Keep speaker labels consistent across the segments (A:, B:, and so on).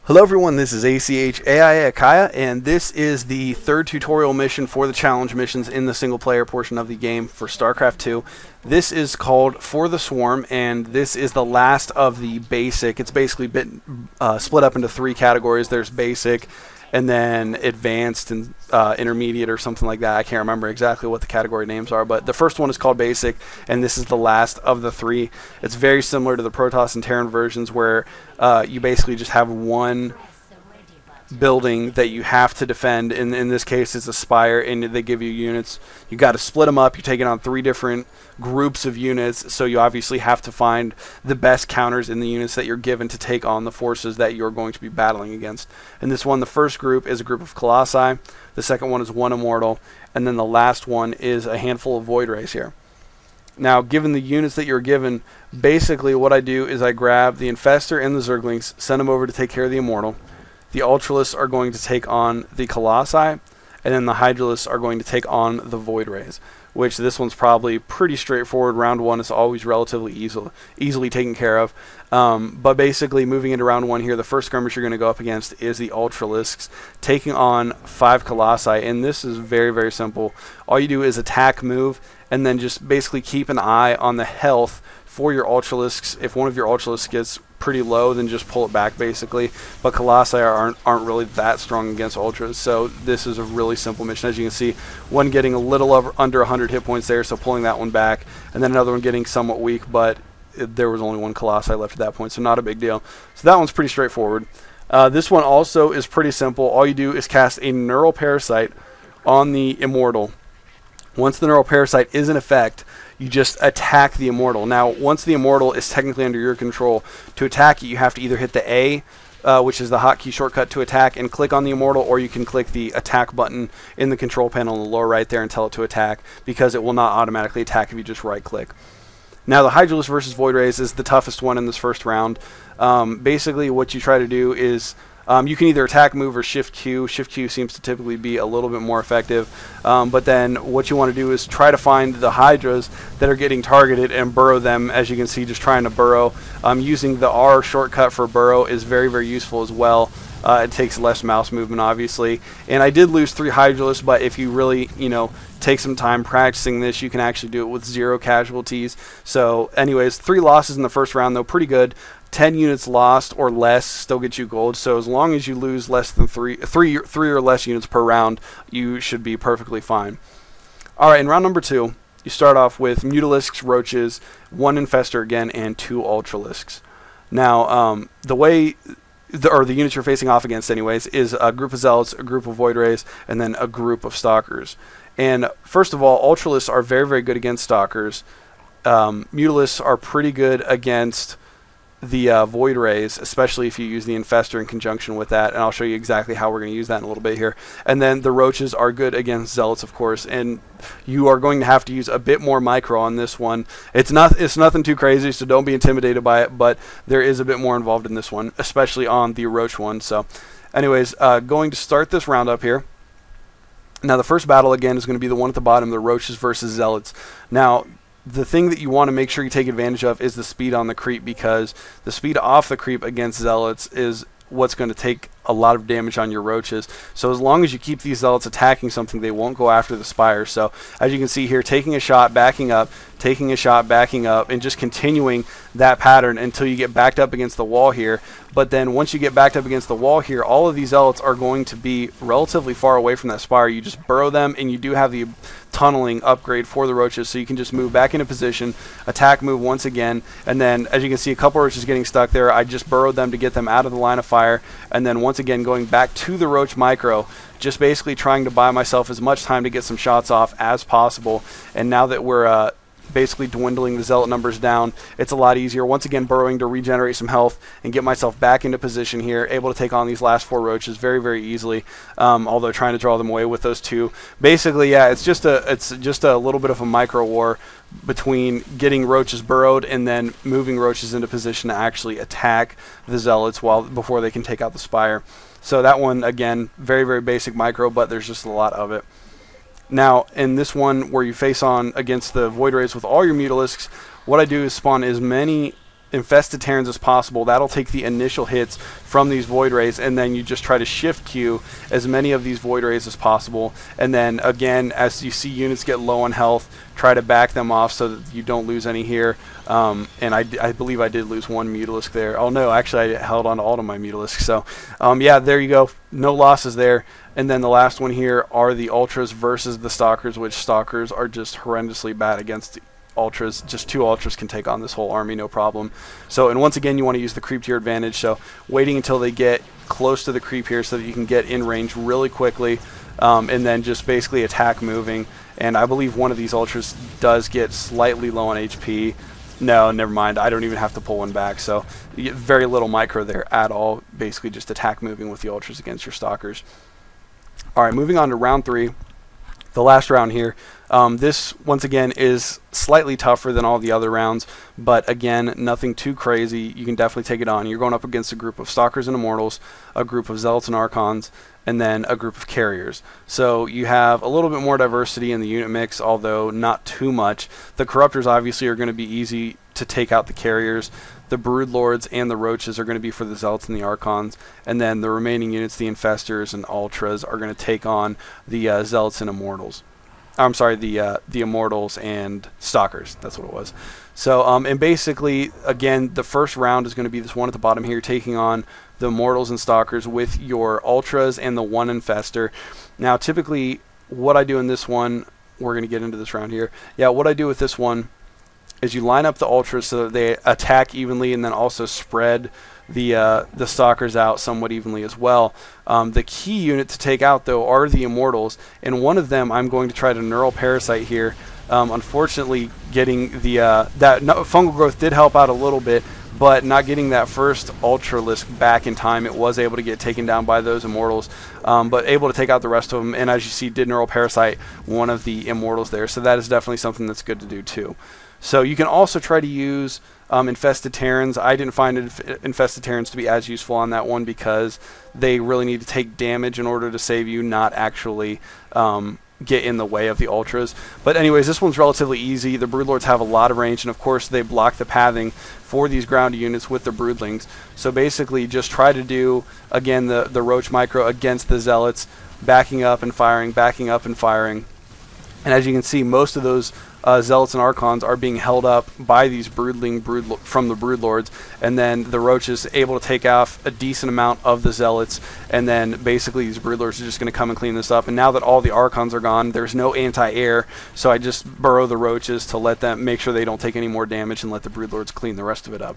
A: Hello everyone, this is ACH AI Akaya, and this is the third tutorial mission for the challenge missions in the single player portion of the game for StarCraft 2. This is called For the Swarm, and this is the last of the basic. It's basically split up into three categories. There's basic, and then advanced and intermediate or something like that. I can't remember exactly what the category names are, but the first one is called basic, and this is the last of the three. It's very similar to the Protoss and Terran versions where you basically just have one building that you have to defend. In this case, it's a spire, and they give you units. You got to split them up. You're taking on three different groups of units, so you obviously have to find the best counters in the units that you're given to take on the forces that you're going to be battling against. In this one, the first group is a group of Colossi, the second one is one Immortal, and then the last one is a handful of Void Rays here. Now, given the units that you're given, basically what I do is I grab the Infestor and the Zerglings, send them over to take care of the Immortal. The Ultralists are going to take on the Colossi, and then the Hydralists are going to take on the Void Rays, which this one's probably pretty straightforward. Round one is always relatively easily taken care of. But basically, moving into round one here, the first skirmish you're going to go up against is the Ultralisks, taking on 5 Colossi, and this is very, very simple. All you do is attack, move, and then just basically keep an eye on the health for your Ultralisks. If one of your Ultralisks gets pretty low, then just pull it back basically. But Colossi aren't really that strong against Ultras, so this is a really simple mission. As you can see, one getting a little under 100 hit points there, so pulling that one back, and then another one getting somewhat weak, but there was only one Colossi left at that point, so not a big deal. So that one's pretty straightforward. This one also is pretty simple. All you do is cast a Neural Parasite on the Immortal. Once the Neural Parasite is in effect, you just attack the Immortal. Now, once the Immortal is technically under your control, to attack it, you have to either hit the A, which is the hotkey shortcut to attack, and click on the Immortal, or you can click the attack button in the control panel in the lower right there and tell it to attack, because it will not automatically attack if you just right-click. Now, the Hydralisk versus Void Rays is the toughest one in this first round. Basically, what you try to do is you can either attack, move, or shift Q. Shift Q seems to typically be a little bit more effective. But then what you want to do is try to find the Hydras that are getting targeted and burrow them. As you can see, just trying to burrow. Using the R shortcut for burrow is very, very useful as well. It takes less mouse movement, obviously. And I did lose 3 Hydralisks, but if you really, take some time practicing this, you can actually do it with 0 casualties. So anyways, 3 losses in the first round, though, pretty good. 10 units lost or less still get you gold, so as long as you lose less than three or less units per round, you should be perfectly fine. Alright, in round number 2, you start off with Mutalisks, Roaches, 1 Infestor again, and 2 Ultralisks. Now, the units you're facing off against anyways is a group of Zealots, a group of Void Rays, and then a group of Stalkers. And first of all, Ultralists are very, very good against Stalkers. Mutalisks are pretty good against the Void Rays, especially if you use the Infestor in conjunction with that, and I'll show you exactly how we're going to use that in a little bit here. And then the Roaches are good against Zealots, of course, and you are going to have to use a bit more micro on this one. It's nothing too crazy, so don't be intimidated by it, but there is a bit more involved in this one, especially on the Roach one. So anyways, going to start this round up here. Now, the first battle, again, is going to be the one at the bottom, the Roaches versus Zealots. Now, the thing that you want to make sure you take advantage of is the speed on the creep, because the speed off the creep against Zealots is what's going to take a lot of damage on your Roaches. So as long as you keep these Zealots attacking something, they won't go after the Spire. So as you can see here, taking a shot, backing up, taking a shot, backing up, and just continuing that pattern until you get backed up against the wall here. But then once you get backed up against the wall here, all of these Zealots are going to be relatively far away from that Spire. You just burrow them, and you do have the tunneling upgrade for the Roaches, so you can just move back into position, attack, move once again, and then as you can see, a couple Roaches getting stuck there. I just burrowed them to get them out of the line of fire, and then once again going back to the Roach micro, just basically trying to buy myself as much time to get some shots off as possible. And now that we're basically dwindling the Zealot numbers down, it's a lot easier. Once again, burrowing to regenerate some health and get myself back into position here, able to take on these last 4 Roaches very, very easily, although trying to draw them away with those 2. Basically, yeah, it's just a little bit of a micro war between getting Roaches burrowed and then moving Roaches into position to actually attack the Zealots before they can take out the Spire. So that one, again, very, very basic micro, but there's just a lot of it. Now, in this one where you face on against the Void Rays with all your Mutalisks, what I do is spawn as many infested Terrans as possible. That'll take the initial hits from these Void Rays, and then you just try to shift queue as many of these Void Rays as possible. And then again, as you see units get low on health, try to back them off so that you don't lose any here. And I believe I did lose one Mutalisk there. Oh no, actually I held on to all of my Mutalisks. So yeah, there you go. No losses there. And then the last one here are the Ultras versus the Stalkers, which Stalkers are just horrendously bad against Ultras. Just 2 Ultras can take on this whole army, no problem. So, and once again, you want to use the creep to your advantage. So waiting until they get close to the creep here so that you can get in range really quickly, and then just basically attack moving. And I believe one of these Ultras does get slightly low on HP. No, never mind. I don't even have to pull one back. So you get very little micro there at all. Basically just attack moving with the Ultras against your Stalkers. All right, moving on to round 3. The last round here. This, once again, is slightly tougher than all the other rounds, but again, nothing too crazy. You can definitely take it on. You're going up against a group of Stalkers and Immortals, a group of Zealots and Archons, and then a group of Carriers. So you have a little bit more diversity in the unit mix, although not too much. The Corruptors obviously are going to be easy to take out the Carriers. The Broodlords and the Roaches are going to be for the Zealots and the Archons, and then the remaining units, the Infestors and Ultras, are going to take on the Zealots and Immortals. I'm sorry, the Immortals and Stalkers. That's what it was. So, and basically, again, the first round is going to be this one at the bottom here, taking on the Immortals and Stalkers with your Ultras and the 1 Infestor. Now, typically, what I do in this one, we're going to get into this round here. Yeah, what I do with this one is you line up the Ultras so that they attack evenly, and then also spread the Stalkers out somewhat evenly as well. The key unit to take out, though, are the Immortals, and one of them I'm going to try to Neural Parasite here. Unfortunately, getting the Fungal Growth did help out a little bit, but not getting that first Ultralisk back in time, it was able to get taken down by those Immortals, but able to take out the rest of them, and as you see, did Neural Parasite one of the Immortals there, so that is definitely something that's good to do too. So you can also try to use Infested Terrans. I didn't find Infested Terrans to be as useful on that one because they really need to take damage in order to save you, not actually get in the way of the Ultras. But anyways, this one's relatively easy. The Broodlords have a lot of range, and of course they block the pathing for these ground units with the Broodlings. So basically just try to do, again, the Roach Micro against the Zealots, backing up and firing, backing up and firing. And as you can see, most of those Zealots and Archons are being held up by these from the Broodlords, and then the Roach is able to take off a decent amount of the Zealots, and then basically these Broodlords are just going to come and clean this up. And now that all the Archons are gone, there's no anti-air, so I just burrow the Roaches to let them make sure they don't take any more damage and let the Broodlords clean the rest of it up.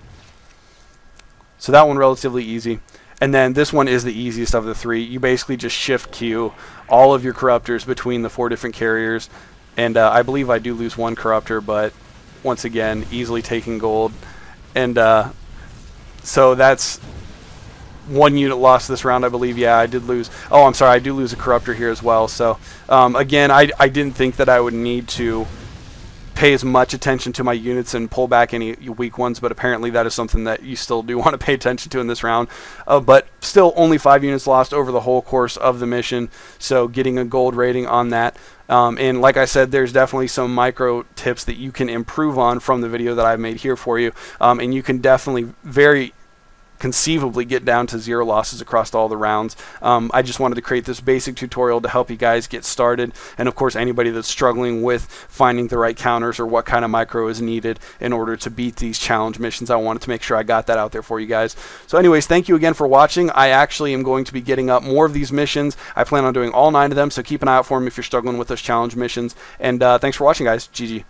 A: So that one relatively easy. And then this one is the easiest of the 3. You basically just shift queue all of your Corruptors between the 4 different Carriers. And I believe I do lose 1 Corruptor, but once again, easily taking gold. And so that's 1 unit lost this round, I believe. Yeah, I did lose. Oh, I'm sorry, I do lose a Corruptor here as well. So again, I didn't think that I would need to pay as much attention to my units and pull back any weak ones, but apparently that is something that you still do want to pay attention to in this round. But still only 5 units lost over the whole course of the mission, so getting a gold rating on that. And like I said, there's definitely some micro tips that you can improve on from the video that I've made here for you, and you can definitely very conceivably get down to 0 losses across all the rounds. I just wanted to create this basic tutorial to help you guys get started, and of course anybody that's struggling with finding the right counters or what kind of micro is needed in order to beat these challenge missions. I wanted to make sure I got that out there for you guys. So anyways, thank you again for watching. I actually am going to be getting up more of these missions. I plan on doing all 9 of them, so keep an eye out for them if you're struggling with those challenge missions. And thanks for watching, guys. GG.